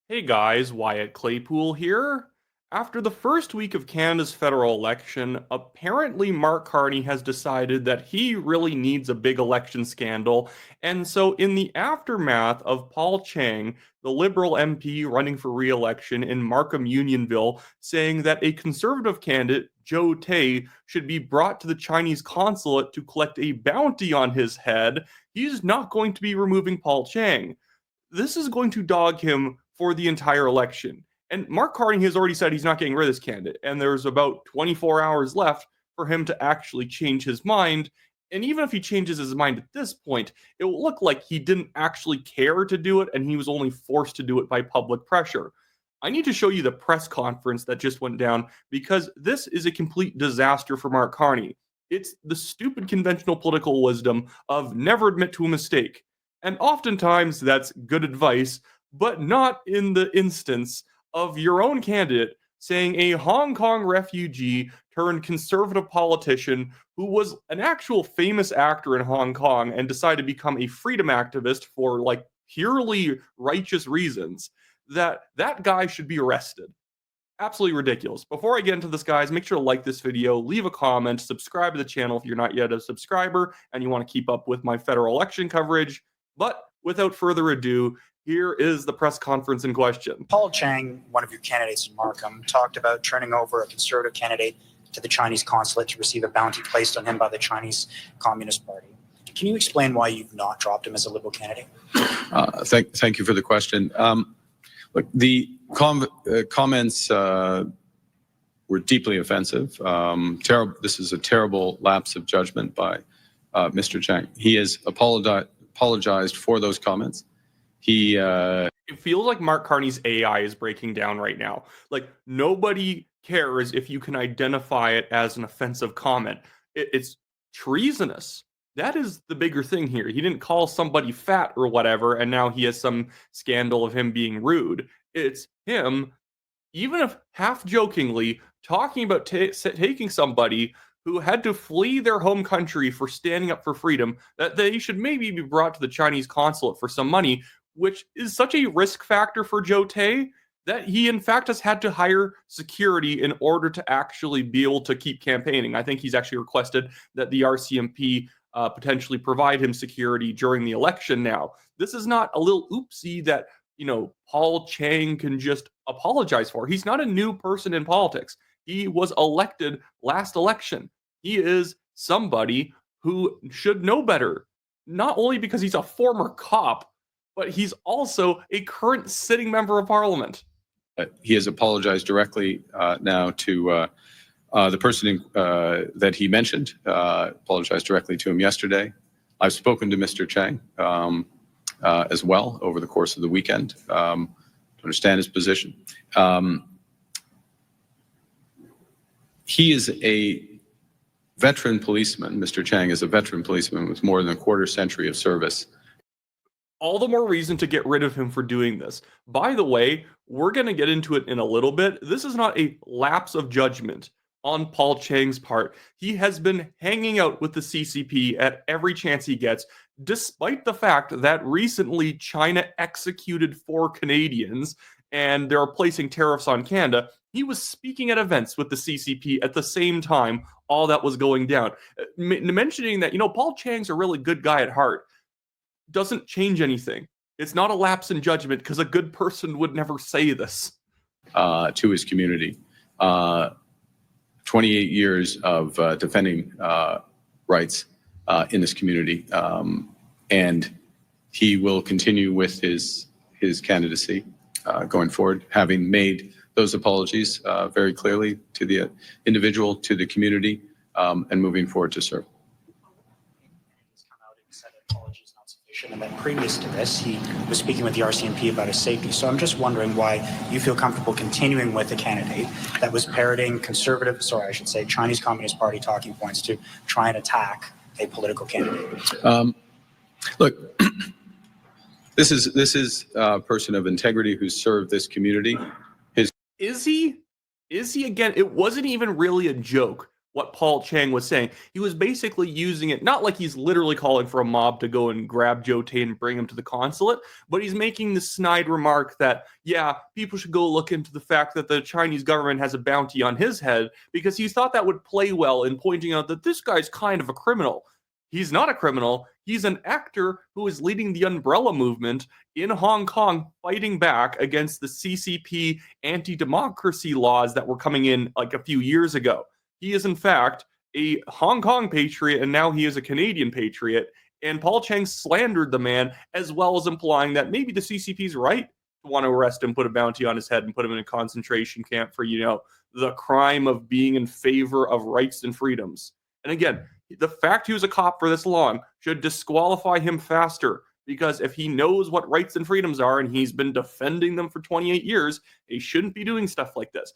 Hey guys, Wyatt Claypool here. After the first week of Canada's federal election, apparently Mark Carney has decided that he really needs a big election scandal. And so, in the aftermath of Paul Chiang, the Liberal MP running for re-election in Markham Unionville, saying that a conservative candidate, Joe Tay, should be brought to the Chinese consulate to collect a bounty on his head, he's not going to be removing Paul Chiang. This is going to dog him for the entire election. And Mark Carney has already said he's not getting rid of this candidate. And there's about 24 hours left for him to actually change his mind. And even if he changes his mind at this point, it will look like he didn't actually care to do it and he was only forced to do it by public pressure. I need to show you the press conference that just went down because this is a complete disaster for Mark Carney. It's the stupid conventional political wisdom of never admit to a mistake. And oftentimes that's good advice, but not in the instance of your own candidate saying a Hong Kong refugee turned conservative politician who was an actual famous actor in Hong Kong and decided to become a freedom activist for like purely righteous reasons, that guy should be arrested. Absolutely ridiculous. Before I get into this, guys, make sure to like this video, leave a comment, subscribe to the channel if you're not yet a subscriber and you want to keep up with my federal election coverage. But without further ado, here is the press conference in question. Paul Chiang, one of your candidates in Markham, talked about turning over a conservative candidate to the Chinese consulate to receive a bounty placed on him by the Chinese Communist Party. Can you explain why you've not dropped him as a Liberal candidate? Thank you for the question. Look, the comments were deeply offensive. This is a terrible lapse of judgment by Mr. Chiang. He has apologized for those comments. It feels like Mark Carney's AI is breaking down right now. Like, nobody cares if you can identify it as an offensive comment. It's treasonous. That is the bigger thing here. He didn't call somebody fat or whatever, and now he has some scandal of him being rude. It's him, even if half jokingly, talking about taking somebody who had to flee their home country for standing up for freedom, that they should maybe be brought to the Chinese consulate for some money, which is such a risk factor for Joe Tay that he, in fact, has had to hire security in order to actually be able to keep campaigning. I think he's actually requested that the RCMP potentially provide him security during the election now. This is not a little oopsie that, Paul Chiang can just apologize for. He's not a new person in politics. He was elected last election. He is somebody who should know better, not only because he's a former cop, but he's also a current sitting member of parliament. He has apologized directly now to the person that he mentioned, apologized directly to him yesterday. I've spoken to Mr. Chiang as well over the course of the weekend to understand his position. He is a veteran policeman. Mr. Chiang is a veteran policeman with more than a quarter century of service. All the more reason to get rid of him for doing this. By the way, we're going to get into it in a little bit. This is not a lapse of judgment on Paul Chiang's part. He has been hanging out with the CCP at every chance he gets, despite the fact that recently China executed 4 Canadians and they're placing tariffs on Canada. He was speaking at events with the CCP at the same time all that was going down. Mentioning that, Paul Chiang's a really good guy at heart doesn't change anything. It's not a lapse in judgment because a good person would never say this. To his community. 28 years of defending rights in this community. And he will continue with his candidacy going forward, having made those apologies very clearly to the individual, to the community, and moving forward to serve. And then previous to this, he was speaking with the RCMP about his safety. So I'm just wondering why you feel comfortable continuing with a candidate that was parroting Chinese Communist Party talking points to try and attack a political candidate. Look, this is a person of integrity who served this community. Is he again? It wasn't even really a joke what Paul Chiang was saying. He was basically using it, not like he's literally calling for a mob to go and grab Joe Tay and bring him to the consulate, but he's making the snide remark that, yeah, people should go look into the fact that the Chinese government has a bounty on his head, because he thought that would play well in pointing out that this guy's kind of a criminal. He's not a criminal. He's an actor who is leading the umbrella movement in Hong Kong, fighting back against the CCP anti-democracy laws that were coming in like a few years ago. He is, in fact, a Hong Kong patriot, and now he is a Canadian patriot. And Paul Chiang slandered the man, as well as implying that maybe the CCP's right to want to arrest him, put a bounty on his head, and put him in a concentration camp for, the crime of being in favor of rights and freedoms. And again, the fact he was a cop for this long should disqualify him faster, because if he knows what rights and freedoms are and he's been defending them for 28 years, he shouldn't be doing stuff like this.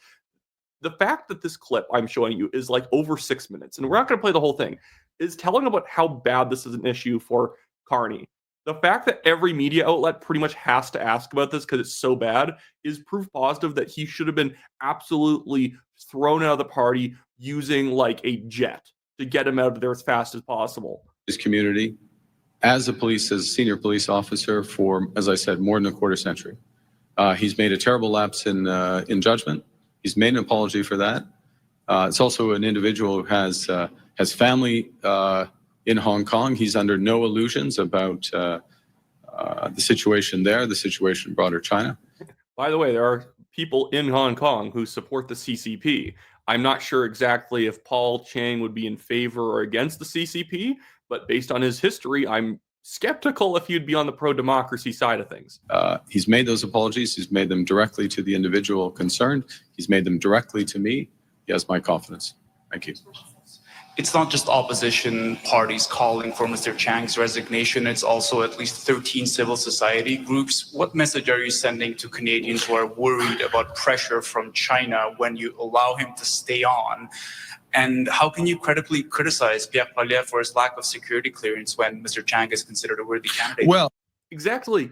The fact that this clip I'm showing you is like over 6 minutes, and we're not going to play the whole thing, is telling about how bad this is an issue for Carney. The fact that every media outlet pretty much has to ask about this because it's so bad is proof positive that he should have been absolutely thrown out of the party using like a jet to get him out of there as fast as possible. His community, as a senior police officer for, as I said, more than a quarter century. He's made a terrible lapse in judgment. He's made an apology for that. It's also an individual who has family in Hong Kong. He's under no illusions about the situation there, the situation in broader China. By the way, there are people in Hong Kong who support the CCP. I'm not sure exactly if Paul Chiang would be in favor or against the CCP, but based on his history, I'm skeptical if he'd be on the pro-democracy side of things. He's made those apologies. He's made them directly to the individual concerned. He's made them directly to me. He has my confidence. Thank you. It's not just opposition parties calling for Mr. Chiang's resignation. It's also at least 13 civil society groups. What message are you sending to Canadians who are worried about pressure from China when you allow him to stay on? And how can you credibly criticize Pierre Poilievre for his lack of security clearance when Mr. Chiang is considered a worthy candidate? Well, Exactly.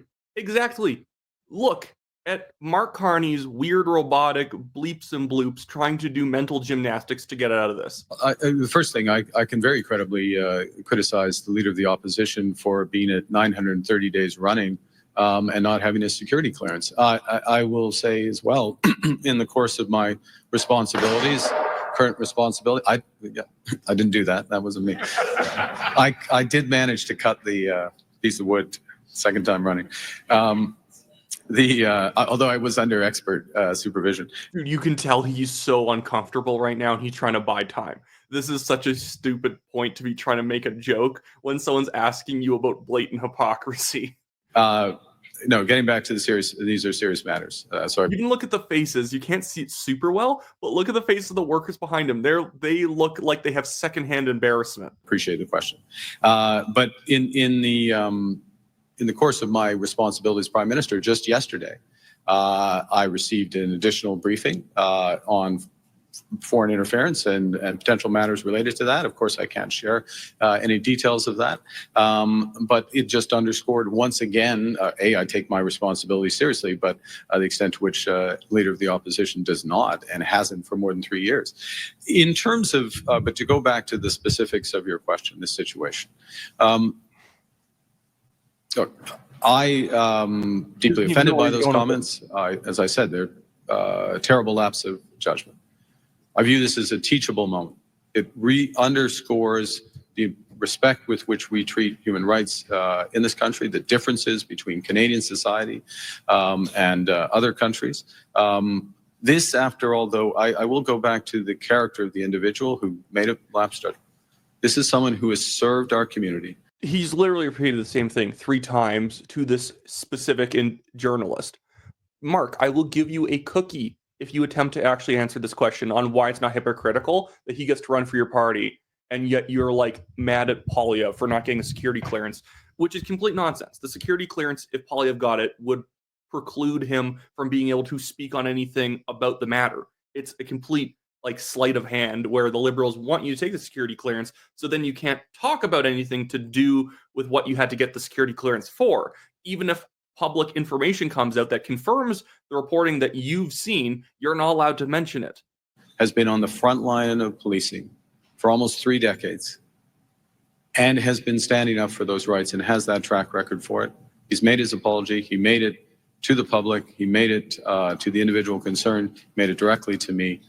Look at Mark Carney's weird robotic bleeps and bloops trying to do mental gymnastics to get out of this. the first thing, I can very credibly criticize the leader of the opposition for being at 930 days running and not having a security clearance. I will say as well, in the course of my current responsibility, I didn't do that. That wasn't me. I did manage to cut the piece of wood second time running. Although I was under expert supervision. Dude, you can tell he's so uncomfortable right now and he's trying to buy time. This is such a stupid point to be trying to make a joke when someone's asking you about blatant hypocrisy. No, getting back to these are serious matters. You can look at the faces. You can't see it super well, but look at the faces of the workers behind him. They look like they have secondhand embarrassment. Appreciate the question. But in the course of my responsibility as Prime Minister, just yesterday, I received an additional briefing on foreign interference and potential matters related to that. Of course, I can't share any details of that, but it just underscored once again, I take my responsibility seriously, but the extent to which leader of the opposition does not and hasn't for more than 3 years. In terms of, but to go back to the specifics of your question, this situation, look, I am deeply offended by those comments. As I said, they're a terrible lapse of judgment. I view this as a teachable moment. It underscores the respect with which we treat human rights in this country, the differences between Canadian society and other countries. This, after all, though, I will go back to the character of the individual who made a lapse judgment. This is someone who has served our community. He's literally repeated the same thing 3 times to this specific journalist. Mark, I will give you a cookie if you attempt to actually answer this question on why it's not hypocritical that he gets to run for your party, and yet you're like mad at Poilievre for not getting a security clearance, which is complete nonsense. The security clearance, if Poilievre got it, would preclude him from being able to speak on anything about the matter. It's a complete like sleight of hand where the Liberals want you to take the security clearance, so then you can't talk about anything to do with what you had to get the security clearance for. Even if public information comes out that confirms the reporting that you've seen, you're not allowed to mention it. Has been on the front line of policing for almost 3 decades and has been standing up for those rights and has that track record for it. He's made his apology. He made it to the public. He made it to the individual concerned, made it directly to me,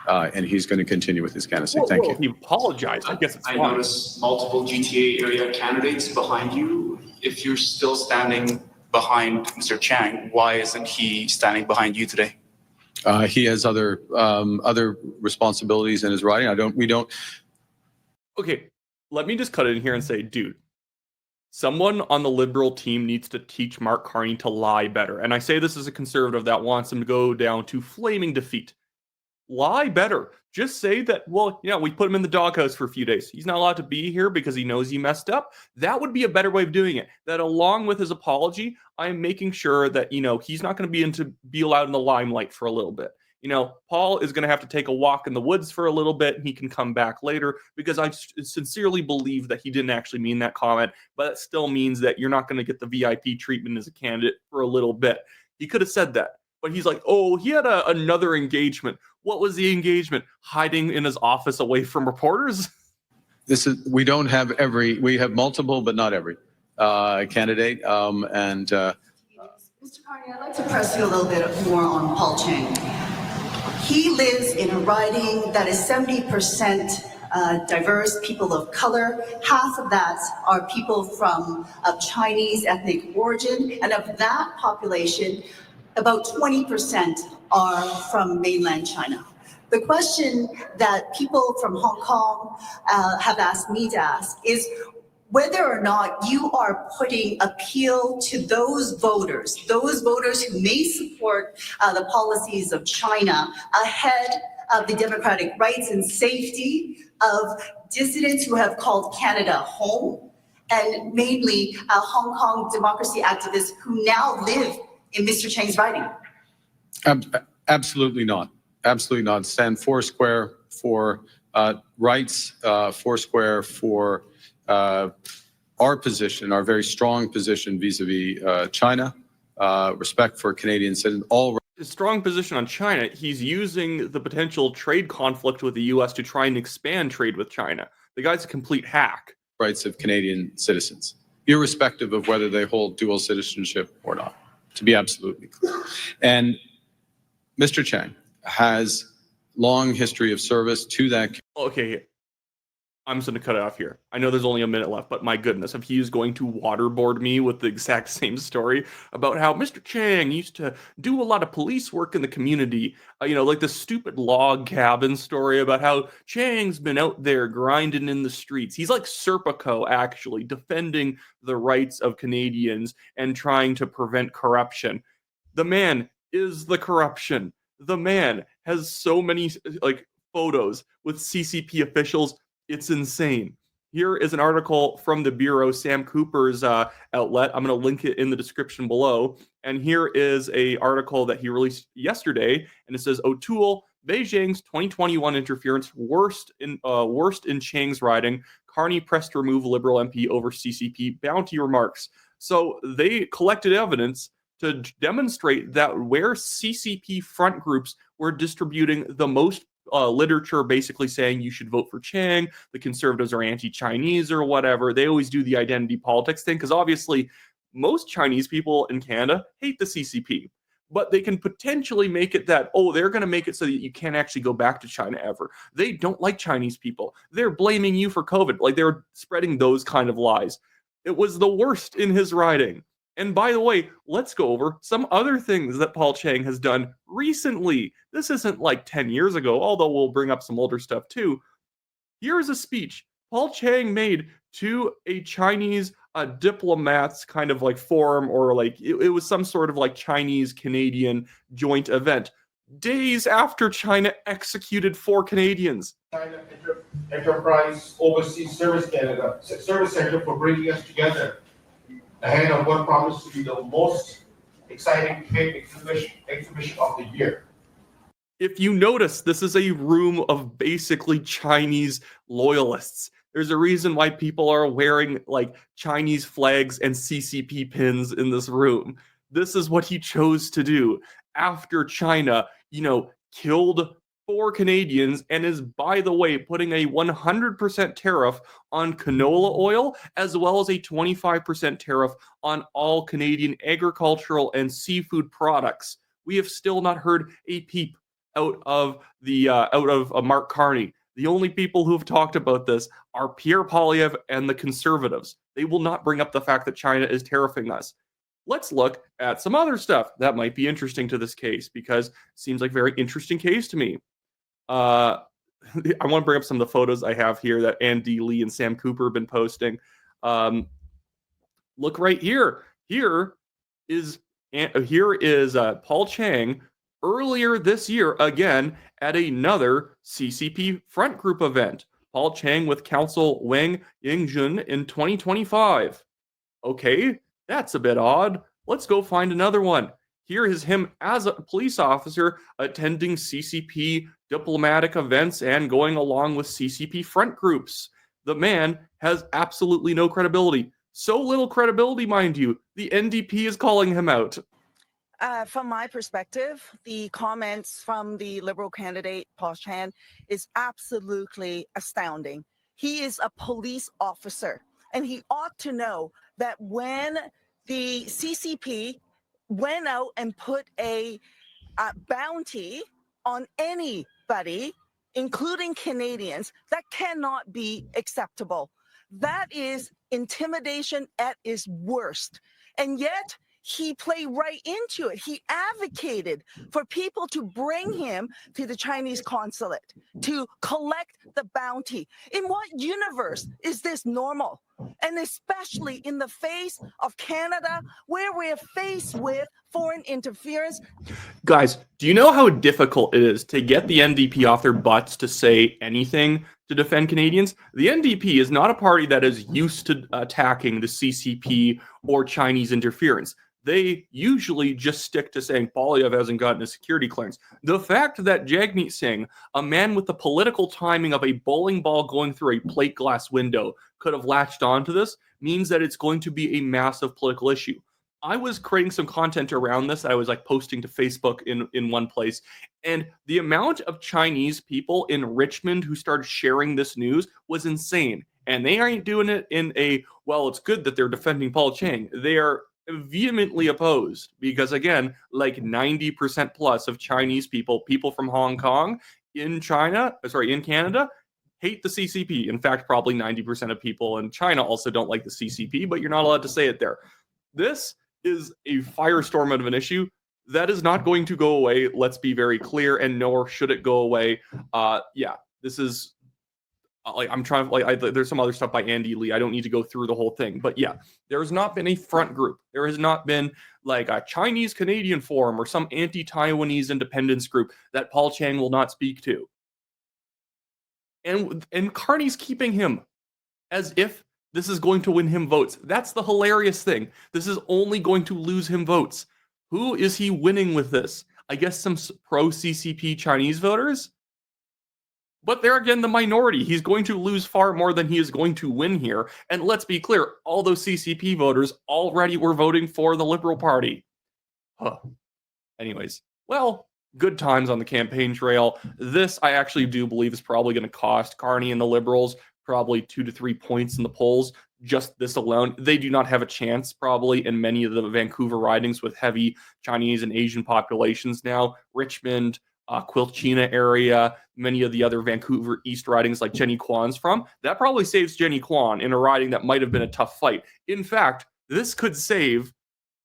and he's going to continue with his candidacy. Thank you. He apologized. I guess it's I fine. noticed multiple GTA area candidates behind you. If you're still standing behind Mr. Chiang, why isn't he standing behind you today? He has other responsibilities in his riding. We don't. Okay, let me just cut in here and say, dude, someone on the Liberal team needs to teach Mark Carney to lie better. And I say this as a conservative that wants him to go down to flaming defeat. Lie better. Just say that, well, yeah, we put him in the doghouse for a few days. He's not allowed to be here because he knows he messed up. That would be a better way of doing it. That along with his apology, I'm making sure that, he's not going to be allowed in the limelight for a little bit. Paul is going to have to take a walk in the woods for a little bit, and he can come back later, because I sincerely believe that he didn't actually mean that comment, but it still means that you're not going to get the VIP treatment as a candidate for a little bit. He could have said that, but he's like, oh, he had another engagement. What was the engagement? Hiding in his office away from reporters? We have multiple, but not every candidate. Mr. Carney, I'd like to press you a little bit more on Paul Chiang. He lives in a riding that is 70% diverse, people of color. Half of that are people of Chinese ethnic origin, and of that population, about 20% are from mainland China. The question that people from Hong Kong have asked me to ask is whether or not you are putting appeal to those voters who may support the policies of China ahead of the democratic rights and safety of dissidents who have called Canada home, and mainly Hong Kong democracy activists who now live in Mr. Chiang's riding? Absolutely not. Absolutely not. Stand foursquare for rights, foursquare for our position, our very strong position vis-a-vis China, respect for Canadian citizens, all. His strong position on China, he's using the potential trade conflict with the U.S. to try and expand trade with China. The guy's a complete hack. Rights of Canadian citizens, irrespective of whether they hold dual citizenship or not, to be absolutely clear. And Mr. Chiang has long history of service to that. Okay, I'm just going to cut it off here. I know there's only a minute left, but my goodness, if he is going to waterboard me with the exact same story about how Mr. Chiang used to do a lot of police work in the community, like the stupid log cabin story about how Chiang's been out there grinding in the streets. He's like Serpico, actually, defending the rights of Canadians and trying to prevent corruption. The man is the corruption. The man has so many photos with CCP officials. It's insane. Here is an article from the Bureau, Sam Cooper's outlet. I'm going to link it in the description below. And here is an article that he released yesterday, and it says, O'Toole, Beijing's 2021 interference worst in Chiang's riding. Carney pressed to remove Liberal MP over CCP bounty remarks. So they collected evidence to demonstrate that where CCP front groups were distributing the most literature basically saying you should vote for Chiang, the conservatives are anti-Chinese or whatever. They always do the identity politics thing, because obviously most Chinese people in Canada hate the CCP, but they can potentially make it that, they're going to make it so that you can't actually go back to China ever. They don't like Chinese people. They're blaming you for COVID. They're spreading those kind of lies. It was the worst in his riding. And by the way, let's go over some other things that Paul Chiang has done recently. This isn't like 10 years ago, although we'll bring up some older stuff too. Here's a speech Paul Chiang made to a Chinese diplomats kind of forum, or it was some sort of Chinese-Canadian joint event, days after China executed 4 Canadians. China Enterprise Overseas Service Canada Service Center for bringing us together ahead of what promised to be the most exciting trade exhibition of the year. If you notice, this is a room of basically Chinese loyalists. There's a reason why people are wearing Chinese flags and CCP pins in this room. This is what he chose to do after China, killed for Canadians and is, by the way, putting a 100% tariff on canola oil, as well as a 25% tariff on all Canadian agricultural and seafood products. We have still not heard a peep out of Mark Carney. The only people who have talked about this are Pierre Poilievre and the Conservatives. They will not bring up the fact that China is tariffing us. Let's look at some other stuff that might be interesting to this case, because it seems like a very interesting case to me. I want to bring up some of the photos I have here that Andy Lee and Sam Cooper have been posting. Look right here. Here is Paul Chiang earlier this year, again, at another CCP front group event. Paul Chiang with Council Wang Yingjun in 2025. Okay, that's a bit odd. Let's go find another one. Here is him as a police officer attending CCP diplomatic events and going along with CCP front groups. The man has absolutely no credibility. So little credibility, mind you. The NDP is calling him out. From my perspective, the comments from the Liberal candidate, Paul Chiang, is absolutely astounding. He is a police officer, and he ought to know that when the CCP went out and put a bounty on anybody, including Canadians, that cannot be acceptable. That is intimidation at its worst. And yet, he played right into it. He advocated for people to bring him to the Chinese consulate to collect the bounty. In what universe is this normal? And especially in the face of Canada, where we're faced with foreign interference. Guys, do you know how difficult it is to get the NDP off their butts to say anything to defend Canadians? The NDP is not a party that is used to attacking the CCP or Chinese interference. They usually just stick to saying Poilievre hasn't gotten a security clearance. The fact that Jagmeet Singh, a man with the political timing of a bowling ball going through a plate glass window, could have latched onto this means that it's going to be a massive political issue. I was creating some content around this. I was like posting to Facebook in one place, and the amount of Chinese people in Richmond who started sharing this news was insane. And they ain't doing it in a, well, it's good that they're defending Paul Chiang. They are vehemently opposed because, again, like 90% plus of Chinese people from Hong Kong in Canada, hate the CCP. In fact, probably 90% of people in China also don't like the CCP, but you're not allowed to say it there. This is a firestorm of an issue that is not going to go away. Let's be very clear, and nor should it go away. This is there's some other stuff by Andy Lee. I don't need to go through the whole thing, but yeah, there's not been a front group. There has not been like a Chinese Canadian forum or some anti-Taiwanese independence group that Paul Chiang will not speak to. And Carney's keeping him as if this is going to win him votes. That's the hilarious thing. This is only going to lose him votes. Who is he winning with this? I guess some pro-CCP Chinese voters? But they're, again, the minority. He's going to lose far more than he is going to win here. And let's be clear, all those CCP voters already were voting for the Liberal Party. Anyways, well, good times on the campaign trail. This, I actually do believe, is probably going to cost Carney and the Liberals probably 2 to 3 points in the polls. Just this alone, they do not have a chance probably in many of the Vancouver ridings with heavy Chinese and Asian populations now. Richmond, Quilchena area, many of the other Vancouver East ridings like Jenny Kwan's from, that probably saves Jenny Kwan in a riding that might have been a tough fight. In fact, this could save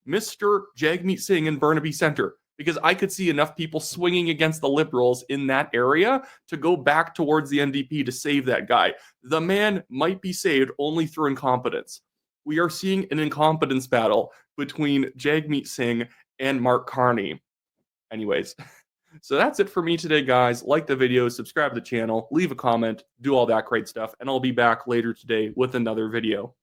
Mr. Jagmeet Singh in Burnaby Centre, because I could see enough people swinging against the Liberals in that area to go back towards the NDP to save that guy. The man might be saved only through incompetence. We are seeing an incompetence battle between Jagmeet Singh and Mark Carney. Anyways, so that's it for me today, guys. Like the video, subscribe to the channel, leave a comment, do all that great stuff, and I'll be back later today with another video.